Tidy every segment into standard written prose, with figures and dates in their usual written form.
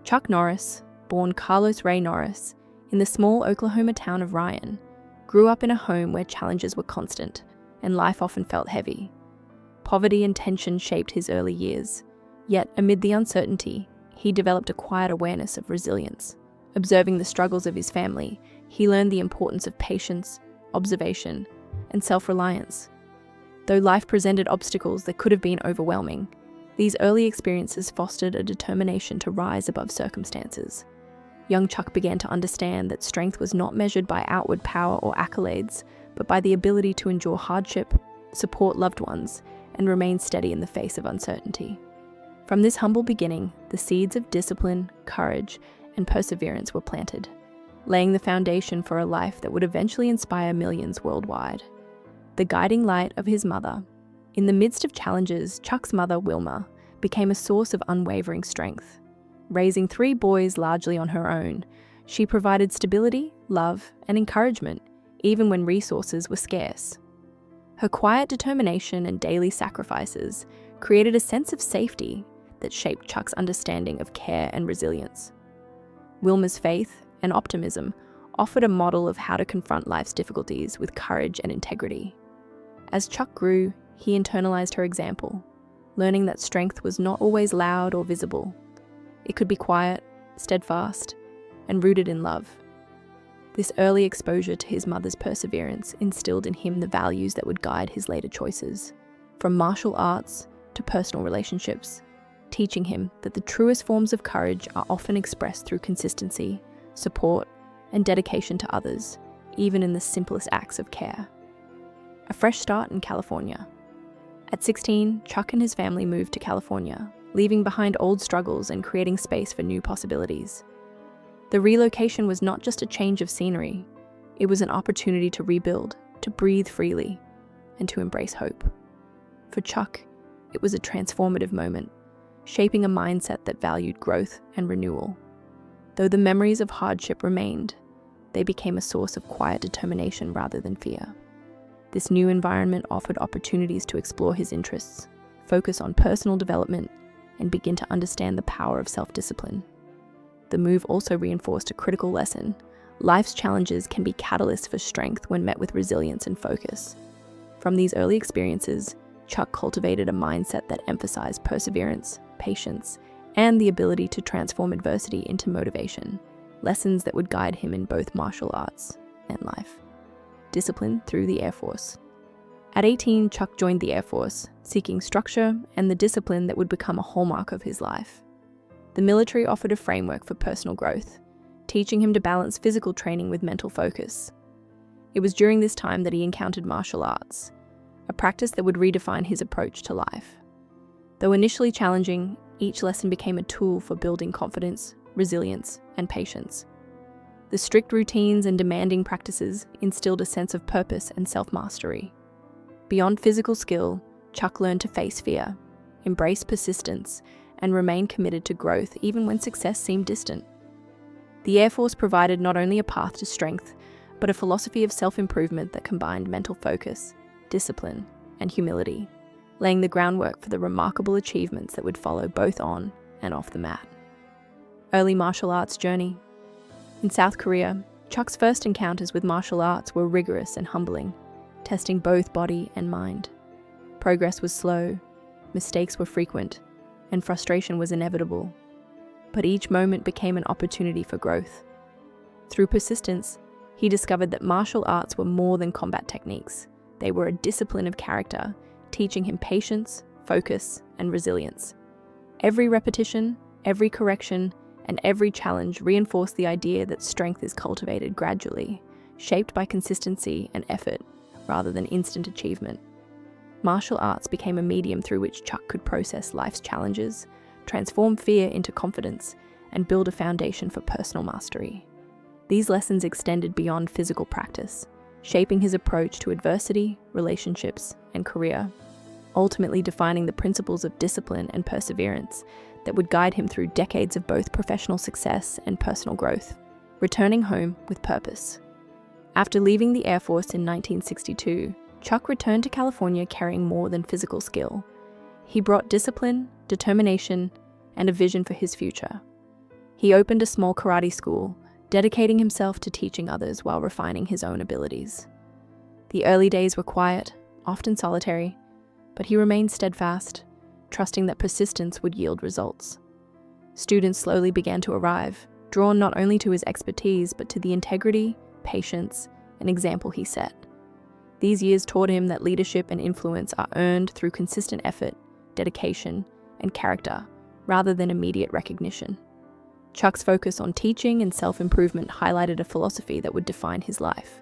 Chuck Norris, born Carlos Ray Norris, in the small Oklahoma town of Ryan, grew up in a home where challenges were constant and life often felt heavy. Poverty and tension shaped his early years, yet amid the uncertainty, he developed a quiet awareness of resilience. Observing the struggles of his family, he learned the importance of patience, observation, and self-reliance. Though life presented obstacles that could have been overwhelming, these early experiences fostered a determination to rise above circumstances. Young Chuck began to understand that strength was not measured by outward power or accolades, but by the ability to endure hardship, support loved ones, and remain steady in the face of uncertainty. From this humble beginning, the seeds of discipline, courage, and perseverance were planted, laying the foundation for a life that would eventually inspire millions worldwide. The guiding light of his mother. In the midst of challenges, Chuck's mother, Wilma, became a source of unwavering strength. Raising 3 boys largely on her own, she provided stability, love, and encouragement, even when resources were scarce. Her quiet determination and daily sacrifices created a sense of safety that shaped Chuck's understanding of care and resilience. Wilma's faith and optimism offered a model of how to confront life's difficulties with courage and integrity. As Chuck grew, he internalized her example, learning that strength was not always loud or visible. It could be quiet, steadfast, and rooted in love. This early exposure to his mother's perseverance instilled in him the values that would guide his later choices, from martial arts to personal relationships, teaching him that the truest forms of courage are often expressed through consistency, support, and dedication to others, even in the simplest acts of care. A fresh start in California. At 16, Chuck and his family moved to California, leaving behind old struggles and creating space for new possibilities. The relocation was not just a change of scenery, it was an opportunity to rebuild, to breathe freely, and to embrace hope. For Chuck, it was a transformative moment, shaping a mindset that valued growth and renewal. Though the memories of hardship remained, they became a source of quiet determination rather than fear. This new environment offered opportunities to explore his interests, focus on personal development, and begin to understand the power of self-discipline. The move also reinforced a critical lesson. Life's challenges can be catalysts for strength when met with resilience and focus. From these early experiences, Chuck cultivated a mindset that emphasized perseverance, patience, and the ability to transform adversity into motivation, lessons that would guide him in both martial arts and life. Discipline through the Air Force. At 18, Chuck joined the Air Force, seeking structure and the discipline that would become a hallmark of his life. The military offered a framework for personal growth, teaching him to balance physical training with mental focus. It was during this time that he encountered martial arts, a practice that would redefine his approach to life. Though initially challenging, each lesson became a tool for building confidence, resilience, and patience. The strict routines and demanding practices instilled a sense of purpose and self-mastery. Beyond physical skill, Chuck learned to face fear, embrace persistence, and remain committed to growth even when success seemed distant. The Air Force provided not only a path to strength, but a philosophy of self-improvement that combined mental focus, discipline, and humility, laying the groundwork for the remarkable achievements that would follow both on and off the mat. Early martial arts journey. In South Korea, Chuck's first encounters with martial arts were rigorous and humbling, testing both body and mind. Progress was slow, mistakes were frequent, and frustration was inevitable. But each moment became an opportunity for growth. Through persistence, he discovered that martial arts were more than combat techniques. They were a discipline of character, teaching him patience, focus, and resilience. Every repetition, every correction, and every challenge reinforced the idea that strength is cultivated gradually, shaped by consistency and effort, rather than instant achievement. Martial arts became a medium through which Chuck could process life's challenges, transform fear into confidence, and build a foundation for personal mastery. These lessons extended beyond physical practice, shaping his approach to adversity, relationships, and career, ultimately defining the principles of discipline and perseverance that would guide him through decades of both professional success and personal growth, returning home with purpose. After leaving the Air Force in 1962, Chuck returned to California carrying more than physical skill. He brought discipline, determination, and a vision for his future. He opened a small karate school, dedicating himself to teaching others while refining his own abilities. The early days were quiet, often solitary, but he remained steadfast, trusting that persistence would yield results. Students slowly began to arrive, drawn not only to his expertise but to the integrity, patience, and example he set. These years taught him that leadership and influence are earned through consistent effort, dedication, and character, rather than immediate recognition. Chuck's focus on teaching and self-improvement highlighted a philosophy that would define his life.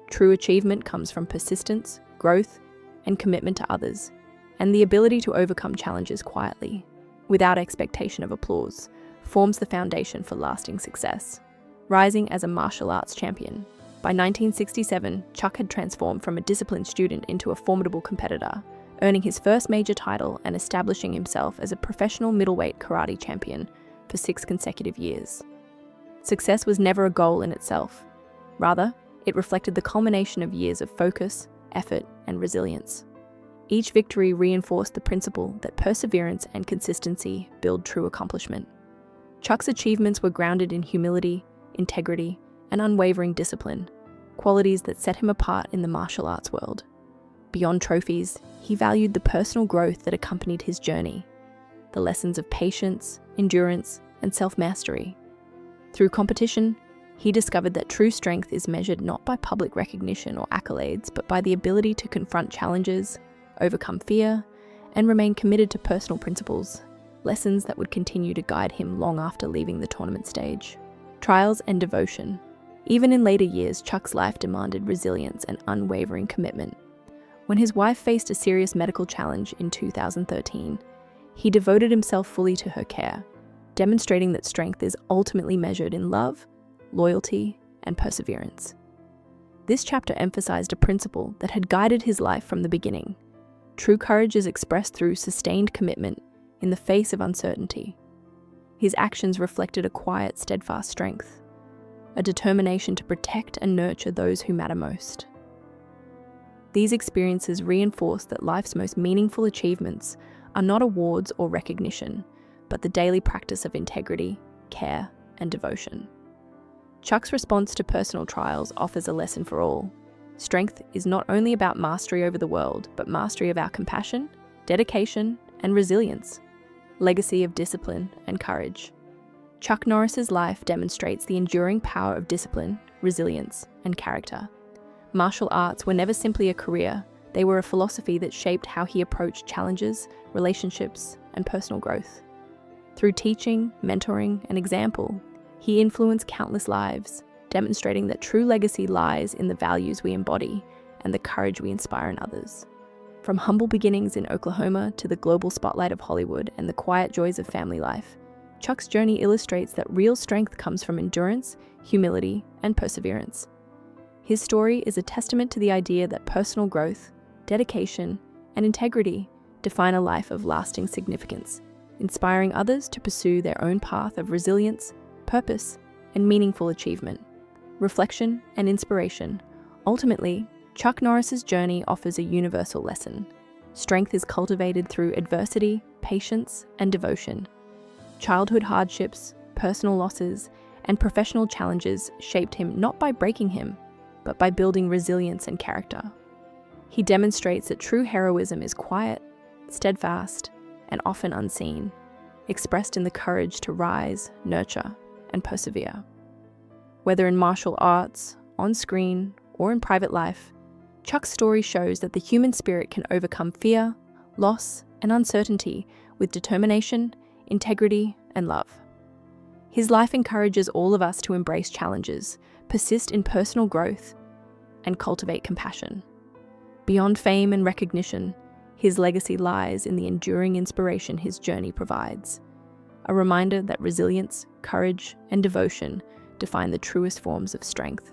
True achievement comes from persistence, growth, and commitment to others, and the ability to overcome challenges quietly, without expectation of applause, forms the foundation for lasting success. Rising as a martial arts champion, by 1967, Chuck had transformed from a disciplined student into a formidable competitor, earning his first major title and establishing himself as a professional middleweight karate champion for 6 consecutive years. Success was never a goal in itself. Rather, it reflected the culmination of years of focus, effort, and resilience. Each victory reinforced the principle that perseverance and consistency build true accomplishment. Chuck's achievements were grounded in humility, integrity, and unwavering discipline, qualities that set him apart in the martial arts world. Beyond trophies, he valued the personal growth that accompanied his journey, the lessons of patience, endurance, and self-mastery. Through competition, he discovered that true strength is measured not by public recognition or accolades, but by the ability to confront challenges, overcome fear, and remain committed to personal principles, lessons that would continue to guide him long after leaving the tournament stage. Trials and devotion. Even in later years, Chuck's life demanded resilience and unwavering commitment. When his wife faced a serious medical challenge in 2013, he devoted himself fully to her care, demonstrating that strength is ultimately measured in love, loyalty, and perseverance. This chapter emphasized a principle that had guided his life from the beginning. True courage is expressed through sustained commitment in the face of uncertainty. His actions reflected a quiet, steadfast strength, a determination to protect and nurture those who matter most. These experiences reinforced that life's most meaningful achievements are not awards or recognition, but the daily practice of integrity, care, and devotion. Chuck's response to personal trials offers a lesson for all. Strength is not only about mastery over the world, but mastery of our compassion, dedication, and resilience, legacy of discipline and courage. Chuck Norris's life demonstrates the enduring power of discipline, resilience, and character. Martial arts were never simply a career, they were a philosophy that shaped how he approached challenges, relationships, and personal growth. Through teaching, mentoring, and example, he influenced countless lives, demonstrating that true legacy lies in the values we embody and the courage we inspire in others. From humble beginnings in Oklahoma to the global spotlight of Hollywood and the quiet joys of family life, Chuck's journey illustrates that real strength comes from endurance, humility, and perseverance. His story is a testament to the idea that personal growth, dedication, and integrity define a life of lasting significance, inspiring others to pursue their own path of resilience, purpose, and meaningful achievement. Reflection and inspiration. Ultimately, Chuck Norris's journey offers a universal lesson. Strength is cultivated through adversity, patience, and devotion. Childhood hardships, personal losses, and professional challenges shaped him not by breaking him, but by building resilience and character. He demonstrates that true heroism is quiet, steadfast, and often unseen, expressed in the courage to rise, nurture, and persevere. Whether in martial arts, on screen, or in private life, Chuck's story shows that the human spirit can overcome fear, loss, and uncertainty with determination, integrity, and love. His life encourages all of us to embrace challenges, persist in personal growth, and cultivate compassion. Beyond fame and recognition, his legacy lies in the enduring inspiration his journey provides, a reminder that resilience, courage, and devotion define the truest forms of strength.